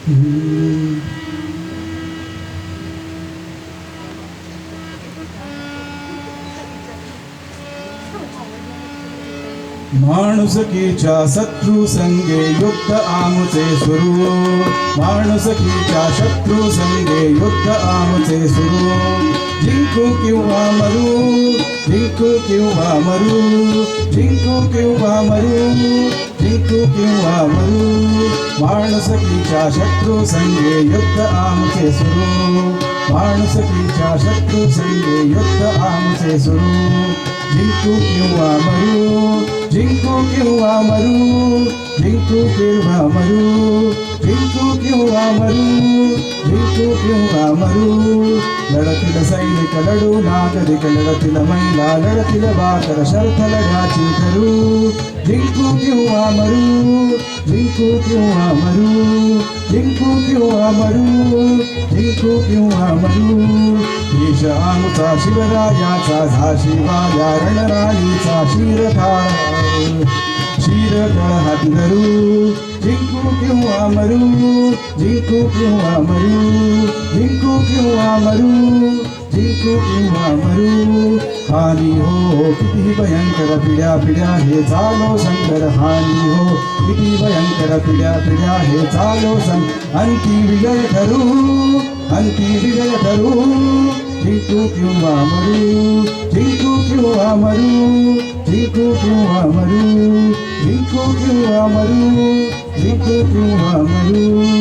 माणुसकीच्या शत्रू संगे युद्ध आमचे सुरू, माणुसकीच्या शत्रू संगे युद्ध आमचे सुरू. जिंकू किंवा मरू, जिंकू किंवा मरू, जिंकू किंवा मरू, जिंकू किंवा मरू. माणुसकीच्या शत्रू संगे युद्ध आमचे सुरू, माणुसकीच्या शत्रू संगे युद्ध आमचे सुरू. जिंकू किंवा मरू, जिंकू किंवा मरू, जिंकू किंवा मरू, जिंकू किंवा मरू, जिंकू किंवा मरू. लढतील सैनिक लढू नागरिक, लढतील महिला लढतील बाकर, शर्थ लढ्याची ठरू. जिंकू किंवा मरू, जिंकू किंवा मरू, जिंकू किंवा मरू, जिंकू किंवा मरू. देश आमचा शिवरायाचा झाशी वाया रणराणीचा शिरथाळ, शिरथाळ हाती धरू. जिंकू किंवा मरू, जिंकू किंवा मरू, जिंकू किंवा मरू, जिंकू किंवा मरू. हानी हो किती भयंकर पिढ्या पिढ्या हे चालो संकर, हानी हो किती भयंकर पिढ्या पिढ्या हे चालो संकर. अंती विजय ठरू, अंती विजय ठरू. जिंकू किंवा मरू, जिंकू किंवा मरू, जिंकू किंवा मरू, जिंकू किंवा मरू, जिंकू किंवा मरू.